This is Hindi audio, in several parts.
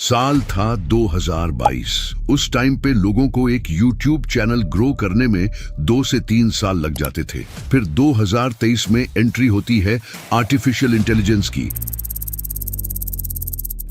साल था 2022। उस टाइम पे लोगों को एक YouTube चैनल ग्रो करने में 2 से 3 साल लग जाते थे। फिर 2023 में एंट्री होती है आर्टिफिशियल इंटेलिजेंस की,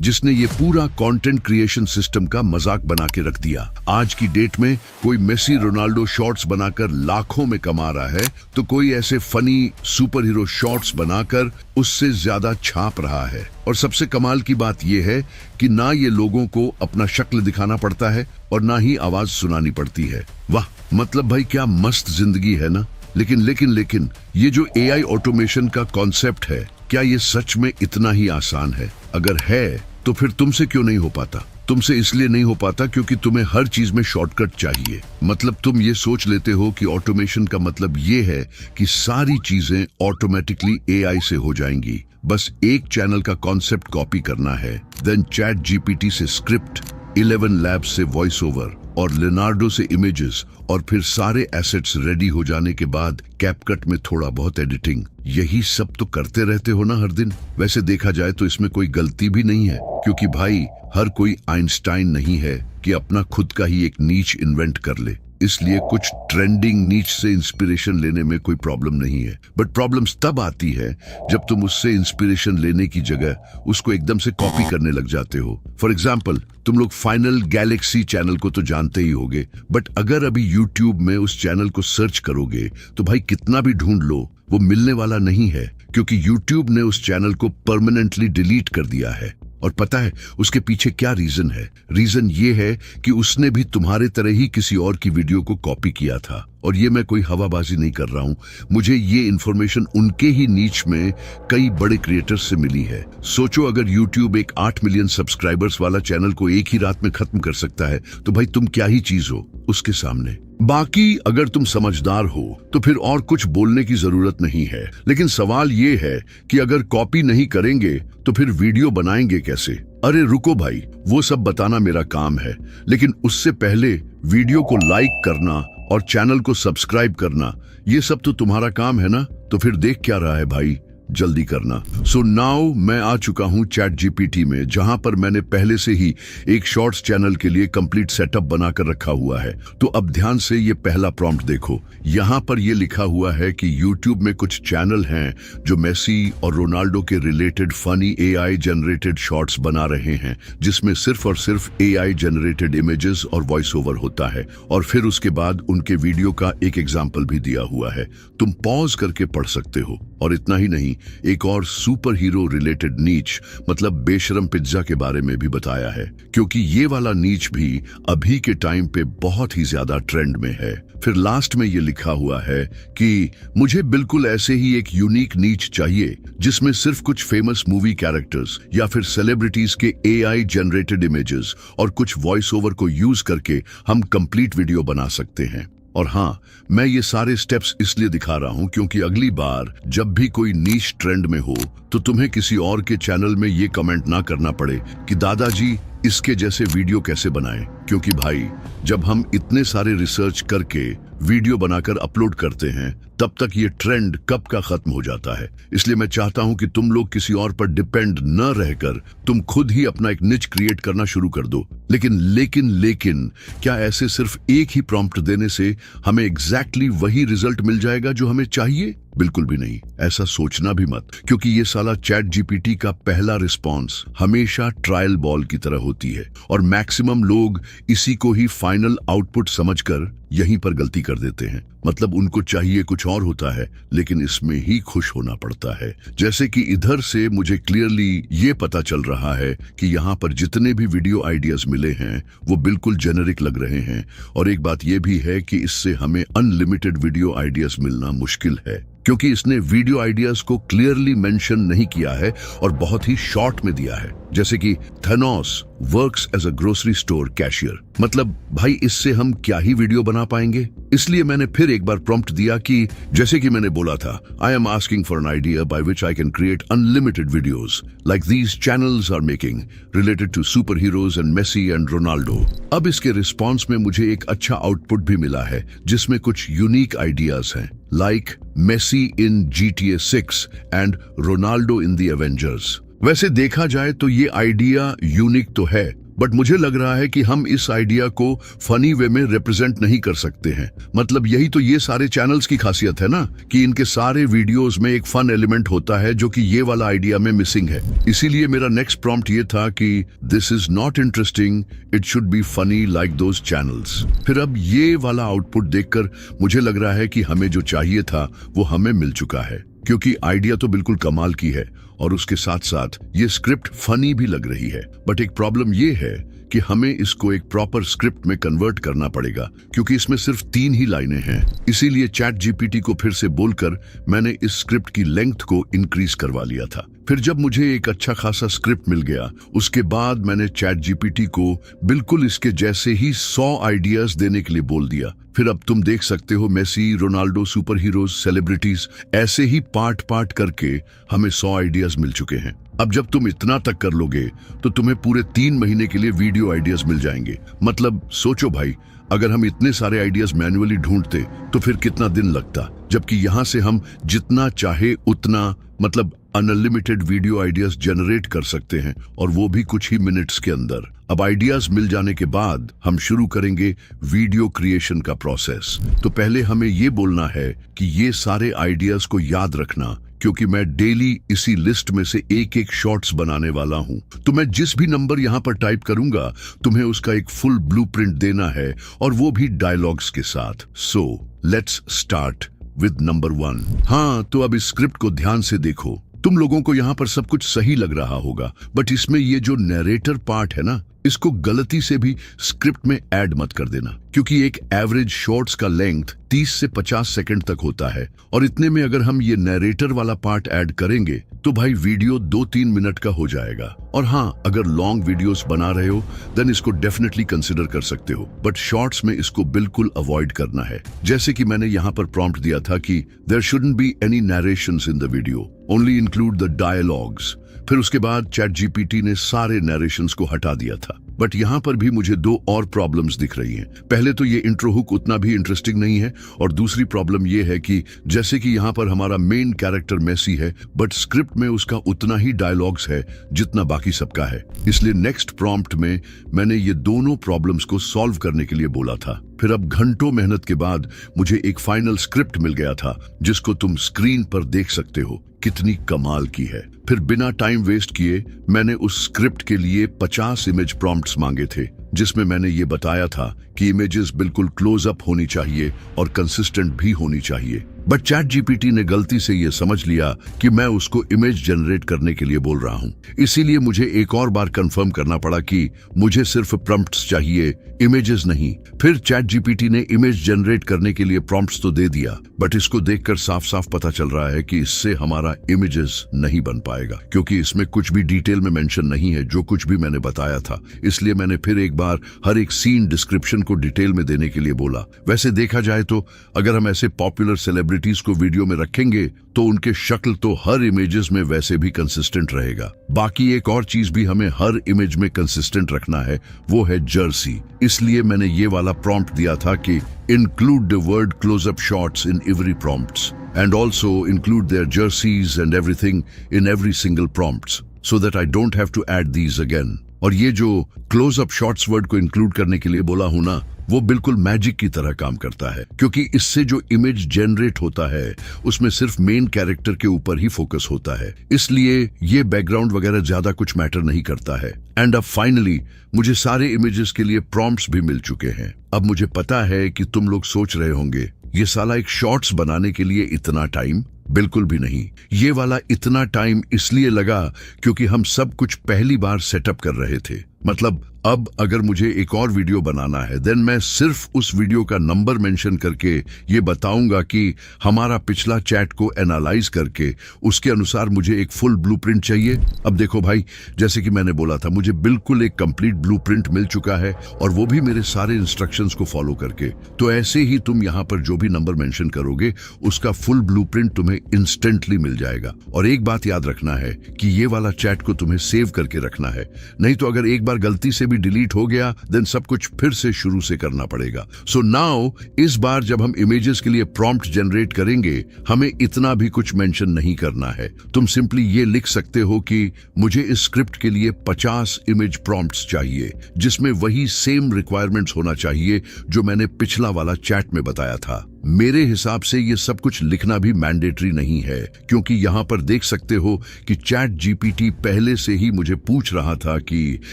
जिसने ये पूरा कंटेंट क्रिएशन सिस्टम का मजाक बना के रख दिया। आज की डेट में कोई मेसी रोनाल्डो शॉट्स बनाकर लाखों में कमा रहा है, तो कोई ऐसे फनी सुपर हीरो शॉट्स बनाकर उससे ज्यादा छाप रहा है। और सबसे कमाल की बात यह है कि ना ये लोगों को अपना शक्ल दिखाना पड़ता है और ना ही आवाज सुनानी पड़ती है। वाह, मतलब भाई क्या मस्त जिंदगी है ना। लेकिन ये जो एआई ऑटोमेशन का कॉन्सेप्ट है, क्या ये सच में इतना ही आसान है? अगर है तो फिर तुमसे क्यों नहीं हो पाता? तुमसे इसलिए नहीं हो पाता क्योंकि तुम्हें हर चीज में शॉर्टकट चाहिए। मतलब तुम ये सोच लेते हो कि ऑटोमेशन का मतलब ये है कि सारी चीजें ऑटोमेटिकली एआई से हो जाएंगी। बस एक चैनल का कॉन्सेप्ट कॉपी करना है, देन चैट जीपीटी से स्क्रिप्ट, 11 लैब्स से वॉइस ओवर और लिनार्डो से इमेजेस, और फिर सारे एसेट्स रेडी हो जाने के बाद कैपकट में थोड़ा बहुत एडिटिंग। यही सब तो करते रहते हो ना हर दिन। वैसे देखा जाए तो इसमें कोई गलती भी नहीं है, क्योंकि भाई हर कोई आइंस्टाइन नहीं है कि अपना खुद का ही एक नीच इन्वेंट कर ले। इसलिए कुछ ट्रेंडिंग नीच से इंस्पिरेशन लेने में कोई प्रॉब्लम नहीं है। बट प्रॉब्लम्स तब आती है जब तुम उससे इंस्पिरेशन लेने की जगह उसको एकदम से कॉपी करने लग जाते हो। फॉर एग्जाम्पल, तुम लोग फाइनल गैलेक्सी चैनल को तो जानते ही होगे, बट अगर अभी यूट्यूब में उस चैनल को सर्च करोगे तो भाई कितना भी ढूंढ लो, वो मिलने वाला नहीं है, क्योंकि यूट्यूब ने उस चैनल को परमानेंटली डिलीट कर दिया है। और पता है उसके पीछे क्या रीजन है? रीजन ये है कि उसने भी तुम्हारे तरह ही किसी और की वीडियो को कॉपी किया था। और ये मैं कोई हवाबाजी नहीं कर रहा हूं, मुझे ये इन्फॉर्मेशन उनके ही नीच में कई बड़े क्रिएटर्स से मिली है। सोचो, अगर यूट्यूब एक 8 मिलियन सब्सक्राइबर्स वाला चैनल को एक ही रात में खत्म कर सकता है, तो भाई तुम क्या ही चीज हो उसके सामने। बाकी अगर तुम समझदार हो तो फिर और कुछ बोलने की जरूरत नहीं है। लेकिन सवाल ये है कि अगर कॉपी नहीं करेंगे तो फिर वीडियो बनाएंगे कैसे? अरे रुको भाई, वो सब बताना मेरा काम है, लेकिन उससे पहले वीडियो को लाइक करना और चैनल को सब्सक्राइब करना, ये सब तो तुम्हारा काम है ना। तो फिर देख क्या रहा है भाई, जल्दी करना। सो नाउ मैं आ चुका हूं चैट जीपीटी में, जहां पर मैंने पहले से ही एक शॉर्ट्स चैनल के लिए कंप्लीट सेटअप बनाकर रखा हुआ है। तो अब ध्यान से ये पहला प्रॉम्प्ट देखो। यहां पर ये लिखा हुआ है कि यूट्यूब में कुछ चैनल हैं जो मेसी और रोनाल्डो के related funny AI generated shorts बना रहे हैं, जिसमें सिर्फ और सिर्फ एआई जनरेटेड इमेजेस और वॉइस ओवर होता है। और फिर उसके बाद उनके वीडियो का एक एग्जाम्पल भी दिया हुआ है, तुम पॉज करके पढ़ सकते हो। और इतना ही नहीं, एक और सुपर हीरो रिलेटेड नीच, मतलब बेशरम पिज्जा के बारे में भी बताया है, क्योंकि ये वाला नीच भी अभी के टाइम पे बहुत ही ज्यादा ट्रेंड में है। फिर लास्ट में ये लिखा हुआ है कि मुझे बिल्कुल ऐसे ही एक यूनिक नीच चाहिए, जिसमें सिर्फ कुछ फेमस मूवी कैरेक्टर्स या फिर सेलिब्रिटीज के एआई जनरेटेड इमेजेस और कुछ वॉइस ओवर को यूज करके हम कंप्लीट वीडियो बना सकते हैं। और हाँ, मैं ये सारे स्टेप्स इसलिए दिखा रहा हूं क्योंकि अगली बार जब भी कोई नीश ट्रेंड में हो तो तुम्हें किसी और के चैनल में ये कमेंट ना करना पड़े कि दादाजी इसके जैसे वीडियो कैसे बनाएं। क्योंकि भाई जब हम इतने सारे रिसर्च करके वीडियो बनाकर अपलोड करते हैं, तब तक ये ट्रेंड कब का खत्म हो जाता है। इसलिए मैं चाहता हूं कि तुम लोग किसी और पर डिपेंड न रहकर तुम खुद ही अपना एक निच क्रिएट करना शुरू कर दो। लेकिन क्या ऐसे सिर्फ एक ही प्रॉम्प्ट देने से हमें एग्जैक्टली वही रिजल्ट मिल जाएगा जो हमें चाहिए? बिल्कुल भी नहीं, ऐसा सोचना भी मत, क्योंकि ये साला चैट जीपीटी का पहला रिस्पॉन्स हमेशा ट्रायल बॉल की तरह होती है, और मैक्सिमम लोग इसी को ही फाइनल आउटपुट समझकर यहीं पर गलती कर देते हैं। मतलब उनको चाहिए कुछ और होता है, लेकिन इसमें ही खुश होना पड़ता है। जैसे कि इधर से मुझे क्लियरली ये पता चल रहा है कि यहाँ पर जितने भी वीडियो आइडियाज मिले हैं वो बिल्कुल जेनेरिक लग रहे हैं। और एक बात ये भी है कि इससे हमें अनलिमिटेड वीडियो आइडियाज मिलना मुश्किल है, क्योंकि इसने वीडियो आइडियाज को क्लियरली मेंशन नहीं किया है और बहुत ही शॉर्ट में दिया है। जैसे कि Thanos works as a grocery store cashier. मतलब भाई इससे हम क्या ही वीडियो बना पाएंगे? इसलिए मैंने फिर एक बार प्रॉम्प्ट दिया कि जैसे कि मैंने बोला था, I am asking for an idea by which I can create unlimited videos like these channels are making related to super heroes and Messi and Ronaldo. अब इसके रिस्पॉन्स में मुझे एक अच्छा आउटपुट भी मिला है, जिसमें कुछ यूनिक आइडियाज हैं, like Messi in GTA 6 and Ronaldo in the Avengers। वैसे देखा जाए तो ये आइडिया यूनिक तो है, बट मुझे लग रहा है कि हम इस आइडिया को फनी वे में रिप्रेजेंट नहीं कर सकते हैं। मतलब यही तो ये सारे चैनल्स की खासियत है ना, कि इनके सारे वीडियोस में एक फन एलिमेंट होता है जो कि ये वाला आइडिया में मिसिंग है। इसीलिए मेरा नेक्स्ट प्रॉम्प्ट ये था कि this is not interesting, it should be funny like those channels. फिर अब ये वाला आउटपुट देखकर मुझे लग रहा है कि हमें जो चाहिए था वो हमें मिल चुका है, क्योंकि आइडिया तो बिल्कुल कमाल की है और उसके साथ साथ ये स्क्रिप्ट फनी भी लग रही है। बट एक प्रॉब्लम ये है कि हमें इसको एक प्रॉपर स्क्रिप्ट में कन्वर्ट करना पड़ेगा, क्योंकि इसमें सिर्फ 3 ही लाइनें हैं। इसीलिए चैट जीपीटी को फिर से बोलकर मैंने इस स्क्रिप्ट की लेंथ को इंक्रीज करवा लिया था। फिर जब मुझे एक अच्छा खासा स्क्रिप्ट मिल गया, उसके बाद मैंने चैट जीपीटी को बिल्कुल इसके जैसे ही 100 आइडियाज देने के लिए बोल दिया। फिर अब तुम देख सकते हो Messi, Ronaldo, super heroes, celebrities, ऐसे ही पार्ट पार्ट करके हमें 100 आइडियाज मिल चुके हैं। अब जब तुम इतना तक कर लोगे तो तुम्हें पूरे 3 महीने के लिए वीडियो आइडियाज मिल जाएंगे। मतलब सोचो भाई, अगर हम इतने सारे आइडियाज मैन्युअली ढूंढते तो फिर कितना दिन लगता, जबकि यहां से हम जितना चाहे उतना, मतलब अनलिमिटेड वीडियो आइडियाज जनरेट कर सकते हैं, और वो भी कुछ ही मिनट्स के अंदर। अब आइडियाज मिल जाने के बाद हम शुरू करेंगे वीडियो क्रिएशन का प्रोसेस। तो पहले हमें ये बोलना है कि ये सारे आइडियाज को याद रखना, क्योंकि मैं डेली इसी लिस्ट में से एक एक शॉर्ट्स बनाने वाला हूं। तो मैं जिस भी नंबर यहां पर टाइप करूंगा, तुम्हें उसका एक फुल ब्लूप्रिंट देना है, और वो भी डायलॉग्स के साथ। So let's start with number 1। हाँ, तो अब इस स्क्रिप्ट को ध्यान से देखो। तुम लोगों को यहाँ पर सब कुछ सही लग रहा होगा, बट इसमें ये जो नरेटर पार्ट है ना, इसको गलती से भी स्क्रिप्ट में ऐड मत कर देना, क्योंकि एक एवरेज शॉर्ट्स का लेंथ 30 से 50 सेकंड तक होता है, और इतने में अगर हम ये नरेटर वाला पार्ट ऐड करेंगे तो भाई वीडियो 2-3 मिनट का हो जाएगा। और हाँ, अगर लॉन्ग वीडियोस बना रहे हो देन इसको डेफिनेटली कंसिडर कर सकते हो, बट शॉर्ट्स में इसको बिल्कुल अवॉइड करना है। जैसे कि मैंने यहाँ पर प्रॉम्प्ट दिया था कि there shouldn't be any narrations in the video, only include the dialogues. फिर उसके बाद चैट जीपीटी ने सारे नरेशंस को हटा दिया था। बट यहाँ पर भी मुझे 2 और प्रॉब्लम्स दिख रही हैं। पहले तो ये इंट्रो हुक उतना भी इंटरेस्टिंग नहीं है, और दूसरी प्रॉब्लम ये है कि जैसे कि यहाँ पर हमारा मेन कैरेक्टर मेसी है, बट स्क्रिप्ट में उसका उतना ही डायलॉग्स है जितना बाकी सबका है। इसलिए नेक्स्ट प्रॉम्प्ट में मैंने ये दोनों प्रॉब्लम्स को सॉल्व करने के लिए बोला था। फिर अब घंटों मेहनत के बाद मुझे एक फाइनल स्क्रिप्ट मिल गया था, जिसको तुम स्क्रीन पर देख सकते हो कितनी कमाल की है। फिर बिना टाइम वेस्ट किए मैंने उस स्क्रिप्ट के लिए 50 इमेज प्रॉम्प्ट्स मांगे थे, जिसमें मैंने ये बताया था कि इमेजेस बिल्कुल क्लोज अप होनी चाहिए और कंसिस्टेंट भी होनी चाहिए। बट चैट जीपीटी ने गलती से ये समझ लिया कि मैं उसको इमेज जनरेट करने के लिए बोल रहा हूँ। इसीलिए मुझे एक और बार कंफर्म करना पड़ा कि मुझे सिर्फ प्रॉम्प्ट्स चाहिए, इमेजेस नहीं। फिर चैट जीपीटी ने इमेज जनरेट करने के लिए प्रॉम्प्ट्स तो दे दिया, बट इसको देखकर साफ साफ पता चल रहा है कि इससे हमारा इमेजेस नहीं बन पाएगा, क्योंकि इसमें कुछ भी डिटेल में मेंशन नहीं है जो कुछ भी मैंने बताया था। इसलिए मैंने फिर एक बार हर एक सीन डिस्क्रिप्शन को डिटेल में देने के लिए बोला। वैसे देखा जाए तो अगर हम ऐसे पॉपुलर सेलिब्रिटीज को वीडियो में रखेंगे तो उनके शक्ल तो हर इमेजेस में वैसे भी कंसिस्टेंट रहेगा। बाकी एक और चीज भी हमें हर इमेज में कंसिस्टेंट रखना है, वो है जर्सी। इसलिए मैंने ये वाला प्रॉम्प्ट दिया था कि include the word close-up shots in every prompts and also include their jerseys and everything in every single prompts so that I don't have to add these again। और ये जो close-up shots वर्ड को इंक्लूड करने के लिए बोला हूं ना, वो बिल्कुल मैजिक की तरह काम करता है, क्योंकि इससे जो इमेज जनरेट होता है उसमें सिर्फ मेन कैरेक्टर के ऊपर ही फोकस होता है। इसलिए ये बैकग्राउंड वगैरह ज्यादा कुछ मैटर नहीं करता है। एंड अब फाइनली मुझे सारे इमेजेस के लिए प्रॉम्प्ट्स भी मिल चुके हैं। अब मुझे पता है कि तुम लोग सोच रहे होंगे, ये साला एक शॉर्ट्स बनाने के लिए इतना टाइम? बिल्कुल भी नहीं। ये वाला इतना टाइम इसलिए लगा क्योंकि हम सब कुछ पहली बार सेटअप कर रहे थे। मतलब अब अगर मुझे एक और वीडियो बनाना है देन मैं सिर्फ उस वीडियो का नंबर मेंशन करके ये बताऊंगा कि हमारा पिछला चैट को एनालाइज करके उसके अनुसार मुझे एक फुल ब्लूप्रिंट चाहिए। अब देखो भाई, जैसे कि मैंने बोला था, मुझे बिल्कुल एक कंप्लीट ब्लूप्रिंट मिल चुका है, और वो भी मेरे सारे इंस्ट्रक्शंस को फॉलो करके। तो ऐसे ही तुम यहाँ पर जो भी नंबर मेंशन करोगे उसका फुल ब्लूप्रिंट तुम्हें इंस्टेंटली मिल जाएगा। और एक बात याद रखना है कि ये वाला चैट को तुम्हें सेव करके रखना है, नहीं तो अगर एक बार गलती से भी डिलीट हो गया देन सब कुछ फिर से शुरू से करना पड़ेगा। सो नाउ इस बार जब हम इमेजेस के लिए प्रॉम्प्ट जनरेट करेंगे हमें इतना भी कुछ मेंशन नहीं करना है। तुम सिंपली ये लिख सकते हो कि मुझे इस स्क्रिप्ट के लिए 50 इमेज प्रॉम्प्ट्स चाहिए, जिसमें वही सेम रिक्वायरमेंट्स होना चाहिए जो मैंने पिछला वाला चैट में बताया था। मेरे हिसाब से ये सब कुछ लिखना भी मैंडेटरी नहीं है, क्योंकि यहाँ पर देख सकते हो कि चैट जीपीटी पहले से ही मुझे पूछ रहा था कि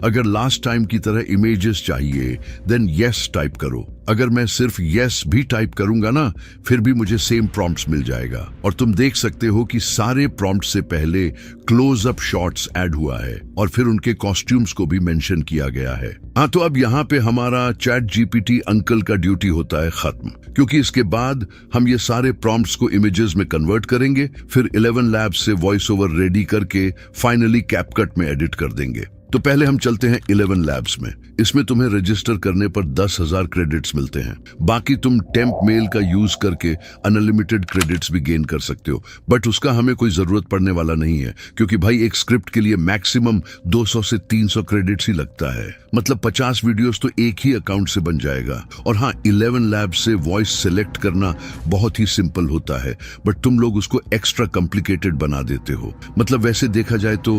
अगर लास्ट टाइम की तरह इमेजेस चाहिए देन यस टाइप करो। अगर मैं सिर्फ यस भी टाइप करूंगा ना फिर भी मुझे सेम प्रॉम्प्ट्स मिल जाएगा। और तुम देख सकते हो कि सारे प्रॉम्प्ट से पहले क्लोज अप शॉट्स ऐड हुआ है और फिर उनके कॉस्ट्यूम्स को भी मेंशन किया गया है। हाँ, तो अब यहाँ पे हमारा चैट जीपीटी अंकल का ड्यूटी होता है खत्म, क्योंकि इसके बाद हम ये सारे प्रॉम्प्ट्स को इमेजेस में कन्वर्ट करेंगे, फिर 11 लैब्स से वॉइस ओवर रेडी करके फाइनली कैपकट में एडिट कर देंगे। तो पहले हम चलते हैं 11 लैब्स में। इसमें तुम्हें रजिस्टर करने पर 10,000 क्रेडिट्स मिलते हैं। बाकी तुम टेम्प मेल का यूज करके अनलिमिटेड क्रेडिट्स भी गेन कर सकते हो, बट उसका हमें कोई जरूरत पड़ने वाला नहीं है, क्योंकि भाई एक स्क्रिप्ट के लिए मैक्सिमम 200 से 300 क्रेडिट्स ही लगता है। मतलब 50 वीडियोस तो एक ही अकाउंट से बन जाएगा। और हाँ, 11 लैब्स से वॉइस सिलेक्ट करना बहुत ही सिंपल होता है, बट तुम लोग उसको एक्स्ट्रा कॉम्प्लिकेटेड बना देते हो। मतलब वैसे देखा जाए तो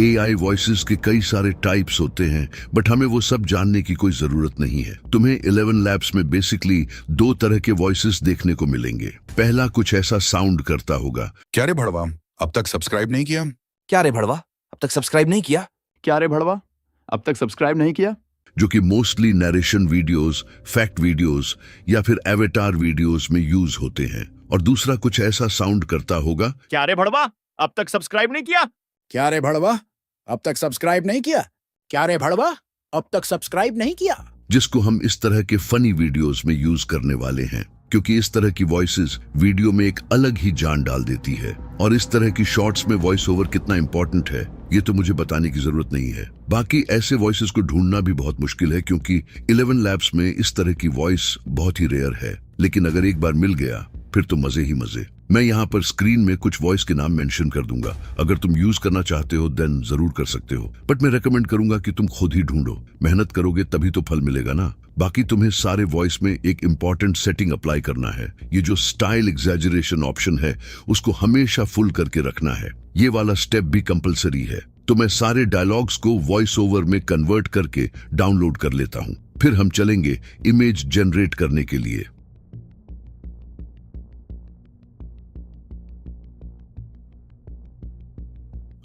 AI वॉइसेस के कई सारे टाइप्स होते हैं, बट हमें वो सब जानने की कोई जरूरत नहीं है। तुम्हें 11 लैब्स में बेसिकली 2 तरह के वॉइसेस देखने को मिलेंगे। पहला कुछ ऐसा साउंड करता होगा, क्या रे भड़वा, अब तक सब्सक्राइब नहीं किया? क्या रे भड़वा, अब तक सब्सक्राइब नहीं किया? क्या रे भड़वा, अब तक सब्सक्राइब नहीं किया? जो कि mostly narration videos, fact videos या फिर एवेटार वीडियोस में यूज होते हैं। और दूसरा कुछ ऐसा साउंड करता होगा, क्या रे भड़वा, अब तक सब्सक्राइब नहीं किया? क्या रे भड़वा, अब तक सब्सक्राइब नहीं किया? क्या रे भड़वा, अब तक सब्सक्राइब नहीं किया? जिसको हम इस तरह के फनी वीडियोस में यूज करने वाले हैं, क्योंकि इस तरह की वॉइसेस वीडियो में एक अलग ही जान डाल देती है। और इस तरह की शॉर्ट्स में वॉइस ओवर कितना इंपॉर्टेंट है ये तो मुझे बताने की जरूरत नहीं है। बाकी ऐसे वॉइसेस को ढूंढना भी बहुत मुश्किल है, क्योंकि 11 लैब्स में इस तरह की वॉइस बहुत ही रेयर है। लेकिन अगर एक बार मिल गया फिर तो मजे ही मजे। मैं यहाँ पर स्क्रीन में कुछ वॉइस के नाम मेंशन कर दूंगा। अगर तुम यूज करना चाहते हो देन जरूर कर सकते हो, बट मैं रेकमेंड करूंगा कि तुम खुद ही ढूंढो। मेहनत करोगे तभी तो फल मिलेगा ना। बाकी तुम्हें सारे वॉइस में एक इंपॉर्टेंट सेटिंग अप्लाई करना है। ये जो स्टाइल एग्जैजरेशन ऑप्शन है उसको हमेशा फुल करके रखना है। ये वाला स्टेप भी कंपलसरी है। तो मैं सारे डायलॉग्स को वॉइस ओवर में कन्वर्ट करके डाउनलोड कर लेता हूँ। फिर हम चलेंगे इमेज जनरेट करने के लिए।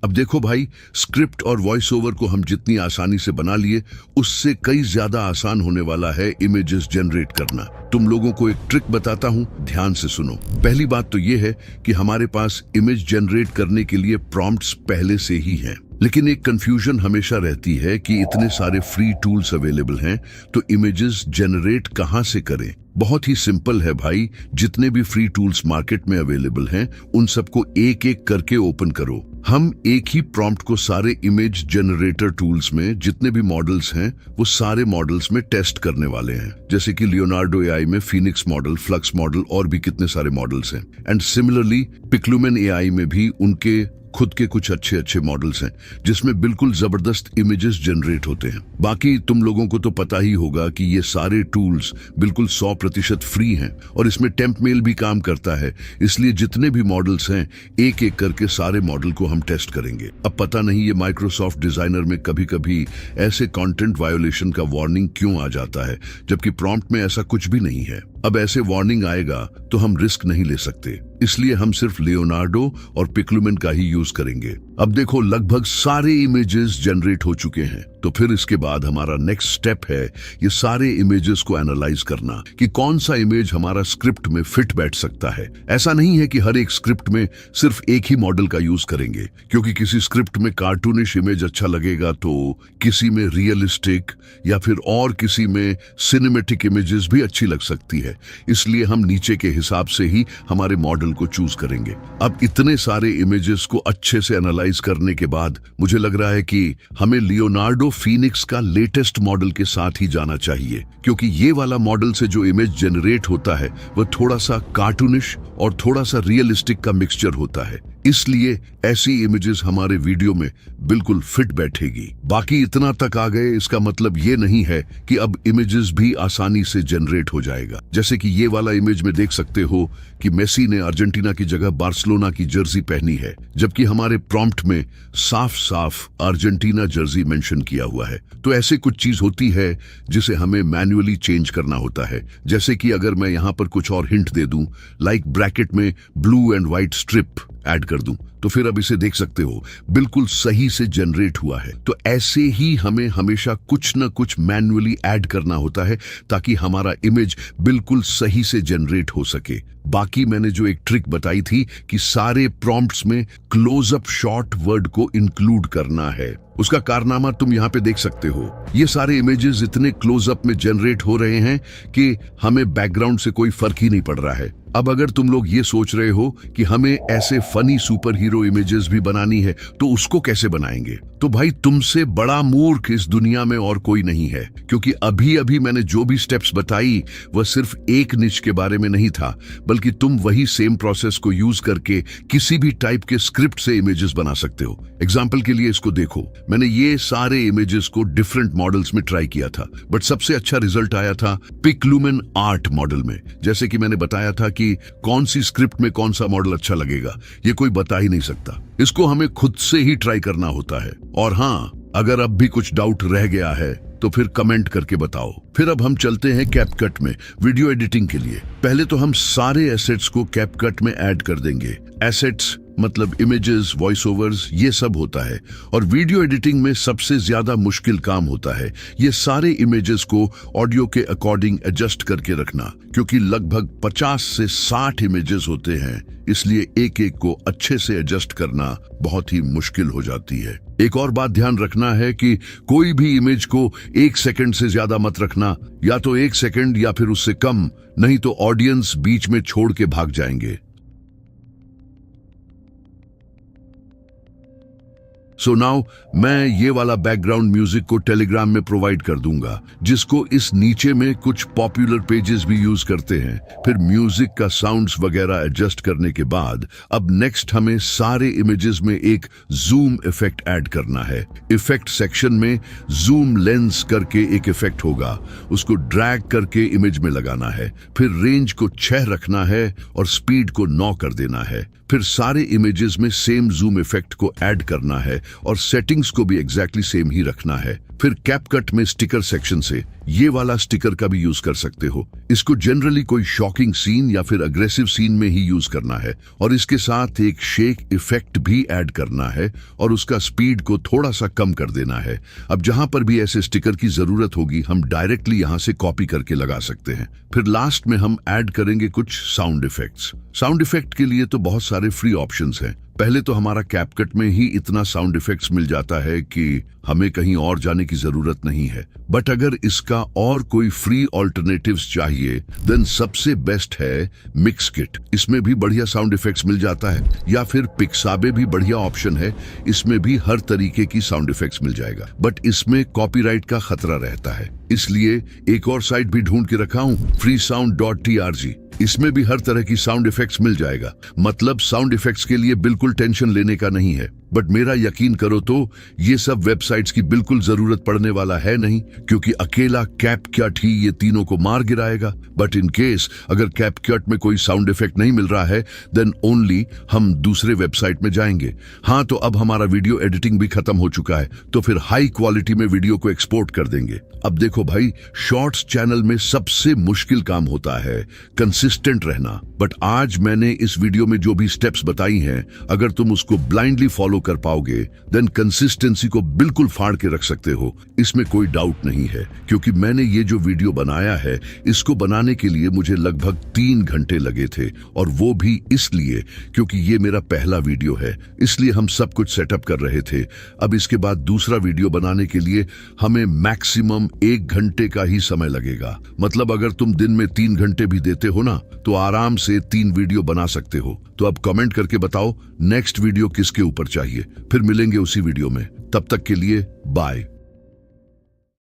अब देखो भाई, स्क्रिप्ट और वॉइस ओवर को हम जितनी आसानी से बना लिए उससे कई ज्यादा आसान होने वाला है इमेजेस जनरेट करना। तुम लोगों को एक ट्रिक बताता हूं, ध्यान से सुनो। पहली बात तो ये है कि हमारे पास इमेज जनरेट करने के लिए प्रॉम्प्ट्स पहले से ही हैं, लेकिन एक कंफ्यूजन हमेशा रहती है कि इतने सारे फ्री टूल्स अवेलेबल हैं तो इमेजेस जनरेट कहां से करें। बहुत ही सिंपल है भाई, जितने भी फ्री टूल्स मार्केट में अवेलेबल हैं उन सबको एक एक करके ओपन करो। हम एक ही प्रॉम्प्ट को सारे इमेज जनरेटर टूल्स में जितने भी मॉडल्स हैं वो सारे मॉडल्स में टेस्ट करने वाले हैं, जैसे कि लियोनार्डो एआई में फीनिक्स मॉडल, फ्लक्स मॉडल और भी कितने सारे मॉडल्स हैं। एंड सिमिलरली पिक्लुमेन एआई में भी उनके खुद के कुछ अच्छे अच्छे मॉडल्स हैं जिसमें बिल्कुल जबरदस्त इमेजेस जनरेट होते हैं। बाकी तुम लोगों को तो पता ही होगा कि ये सारे टूल्स बिल्कुल 100% फ्री हैं और इसमें टेम्प मेल भी काम करता है। इसलिए जितने भी मॉडल्स हैं एक एक करके सारे मॉडल को हम टेस्ट करेंगे। अब पता नहीं ये माइक्रोसॉफ्ट डिजाइनर में कभी कभी ऐसे कंटेंट वायोलेशन का वार्निंग क्यों आ जाता है, जबकि प्रॉम्प्ट में ऐसा कुछ भी नहीं है। अब ऐसे वार्निंग आएगा तो हम रिस्क नहीं ले सकते, इसलिए हम सिर्फ लियोनार्डो और पिक्लुमेन का ही यूज करेंगे। अब देखो, लगभग सारे इमेजेस जनरेट हो चुके हैं, तो फिर इसके बाद हमारा नेक्स्ट स्टेप है ये सारे इमेजेस को एनालाइज करना कि कौन सा इमेज हमारा स्क्रिप्ट में फिट बैठ सकता है। ऐसा नहीं है कि हर एक स्क्रिप्ट में सिर्फ एक ही मॉडल का यूज करेंगे, क्योंकि किसी स्क्रिप्ट में कार्टूनिश इमेज अच्छा लगेगा तो किसी में रियलिस्टिक या फिर और किसी में सिनेमेटिक इमेजेस भी अच्छी लग सकती है। इसलिए हम नीचे के हिसाब से ही हमारे मॉडल को चूज करेंगे। अब इतने सारे इमेजेस को अच्छे से एनालाइज करने के बाद मुझे लग रहा है कि हमें लियोनार्डो फीनिक्स का लेटेस्ट मॉडल के साथ ही जाना चाहिए, क्योंकि ये वाला मॉडल से जो इमेज जनरेट होता है वह थोड़ा सा कार्टूनिश और थोड़ा सा रियलिस्टिक का मिक्सचर होता है। इसलिए ऐसी इमेजेस हमारे वीडियो में बिल्कुल फिट बैठेगी। बाकी इतना तक आ गए, इसका मतलब ये नहीं है कि अब इमेजेस भी आसानी से जनरेट हो जाएगा। जैसे कि ये वाला इमेज में देख सकते हो कि मेसी ने अर्जेंटीना की जगह बार्सिलोना की जर्सी पहनी है, जबकि हमारे प्रॉम्प्ट में साफ साफ अर्जेंटीना जर्सी मेंशन किया हुआ है। तो ऐसे कुछ चीज होती है जिसे हमें मैन्युअली चेंज करना होता है। जैसे कि अगर मैं यहां पर कुछ और हिंट दे दूं, लाइक ब्रैकेट में blue and white strip add कर दूं, तो फिर अब इसे देख सकते हो बिल्कुल सही से जनरेट हुआ है। तो ऐसे ही हमें हमेशा कुछ न कुछ मैन्युअली ऐड करना होता है ताकि हमारा इमेज बिल्कुल सही से जनरेट हो सके। बाकी मैंने जो एक ट्रिक बताई थी कि सारे प्रॉम्प्ट्स में क्लोजअप शॉट वर्ड को इंक्लूड करना है, उसका कारनामा तुम यहाँ पे देख सकते हो। ये सारे इमेजेस इतने क्लोजअप में जनरेट हो रहे हैं कि हमें बैकग्राउंड से कोई फर्क ही नहीं पड़ रहा है। अब अगर तुम लोग ये सोच रहे हो कि हमें ऐसे फनी सुपर हीरो इमेजेस भी बनानी है तो उसको कैसे बनाएंगे, तो भाई तुमसे बड़ा मूर्ख इस दुनिया में और कोई नहीं है, क्योंकि अभी अभी मैंने जो भी स्टेप्स बताई वह सिर्फ एक निच के बारे में नहीं था, बल्कि तुम वही सेम प्रोसेस को यूज करके किसी भी टाइप के स्क्रिप्ट से इमेजेस बना सकते हो। एग्जाम्पल के लिए इसको देखो, मैंने ये सारे इमेजेस को डिफरेंट मॉडल्स में ट्राई किया था, बट सबसे अच्छा रिजल्ट आया था पिक्लुमेन आर्ट मॉडल में। जैसे कि मैंने बताया था कि कौन सी स्क्रिप्ट में कौन सा मॉडल अच्छा लगेगा, ये कोई बता ही नहीं सकता, इसको हमें खुद से ही ट्राई करना होता है। और हाँ, अगर अब भी कुछ डाउट रह गया है तो फिर कमेंट करके बताओ। फिर अब हम चलते हैं कैपकट में वीडियो एडिटिंग के लिए। पहले तो हम सारे एसेट्स को कैपकट में ऐड कर देंगे। एसेट्स मतलब इमेजेस, वॉइस ओवर्स, ये सब होता है। और वीडियो एडिटिंग में सबसे ज्यादा मुश्किल काम होता है ये सारे इमेजेस को ऑडियो के अकॉर्डिंग एडजस्ट करके रखना, क्योंकि लगभग 50 से 60 इमेजेस होते हैं, इसलिए एक एक को अच्छे से एडजस्ट करना बहुत ही मुश्किल हो जाती है। एक और बात ध्यान रखना है कि कोई भी इमेज को 1 सेकंड से ज्यादा मत रखना, या तो 1 सेकंड या फिर उससे कम, नहीं तो ऑडियंस बीच में छोड़ के भाग जाएंगे। सो नाउ मैं ये वाला बैकग्राउंड म्यूजिक को टेलीग्राम में प्रोवाइड कर दूंगा, जिसको इस नीचे में कुछ पॉपुलर पेजेस भी यूज करते हैं। फिर म्यूजिक का साउंड्स वगैरह एडजस्ट करने के बाद अब नेक्स्ट हमें सारे इमेजेस में एक जूम इफेक्ट ऐड करना है। इफेक्ट सेक्शन में जूम लेंस करके एक इफेक्ट होगा, उसको ड्रैग करके इमेज में लगाना है। फिर रेंज को 6 रखना है और स्पीड को 9 कर देना है। फिर सारे इमेजेस में सेम जूम इफेक्ट को ऐड करना है और सेटिंग्स को भी एग्जैक्टली सेम ही रखना है। फिर कैपकट में स्टिकर सेक्शन से ये वाला स्टिकर का भी यूज कर सकते हो। इसको जनरली कोई शॉकिंग सीन या फिर अग्रेसिव सीन में ही यूज करना है, और इसके साथ एक शेक इफेक्ट भी ऐड करना है और उसका स्पीड को थोड़ा सा कम कर देना है। अब जहां पर भी ऐसे स्टिकर की जरूरत होगी हम डायरेक्टली यहां से कॉपी करके लगा सकते हैं। फिर लास्ट में हम ऐड करेंगे कुछ साउंड इफेक्ट्स। साउंड इफेक्ट के लिए तो बहुत सारे फ्री ऑप्शंस हैं। पहले तो हमारा कैपकट में ही इतना साउंड इफेक्ट्स मिल जाता है कि हमें कहीं और जाने की जरूरत नहीं है। बट अगर इसका और कोई फ्री ऑल्टरनेटिव्स चाहिए देन सबसे बेस्ट है मिक्सकिट। इसमें भी बढ़िया साउंड इफेक्ट्स मिल जाता है, या फिर पिक्साबे भी बढ़िया ऑप्शन है, इसमें भी हर तरीके की साउंड इफेक्ट्स मिल जाएगा। बट इसमें कॉपीराइट का खतरा रहता है, इसलिए एक और साइट भी ढूंढ के रखा हूं, freesound.trg। इसमें भी हर तरह की साउंड इफेक्ट्स मिल जाएगा। मतलब साउंड इफेक्ट्स के लिए बिल्कुल टेंशन लेने का नहीं है। बट मेरा यकीन करो तो ये सब वेबसाइट्स की बिल्कुल जरूरत पड़ने वाला है नहीं, क्योंकि अकेला कैपकट ही ये तीनों को मार गिराएगा। बट इन केस अगर कैपकट में कोई साउंड इफेक्ट नहीं मिल रहा है देन ओनली हम दूसरे वेबसाइट में जाएंगे। हाँ, तो अब हमारा वीडियो एडिटिंग भी खत्म हो चुका है, तो फिर हाई क्वालिटी में वीडियो को एक्सपोर्ट कर देंगे। अब देखो भाई, शॉर्ट्स चैनल में सबसे मुश्किल काम होता है कंसिस्टेंट रहना। बट आज मैंने इस वीडियो में जो भी स्टेप्स बताई हैं, अगर तुम उसको ब्लाइंडली फॉलो कर पाओगे देन कंसिस्टेंसी को बिल्कुल फाड़ के रख सकते हो। इसमें कोई डाउट नहीं है, क्योंकि मैंने ये जो वीडियो बनाया है इसको बनाने के लिए मुझे लगभग 3 घंटे लगे थे, और वो भी इसलिए क्योंकि ये मेरा पहला वीडियो है, इसलिए हम सब कुछ सेटअप कर रहे थे। अब इसके बाद दूसरा वीडियो बनाने के लिए हमें मैक्सिमम 1 घंटे का ही समय लगेगा। मतलब अगर तुम दिन में 3 घंटे भी देते हो ना, तो आराम से 3 वीडियो बना सकते हो। तो अब कमेंट करके बताओ नेक्स्ट वीडियो किसके ऊपर चाहिए, फिर मिलेंगे उसी वीडियो में। तब तक के लिए बाय।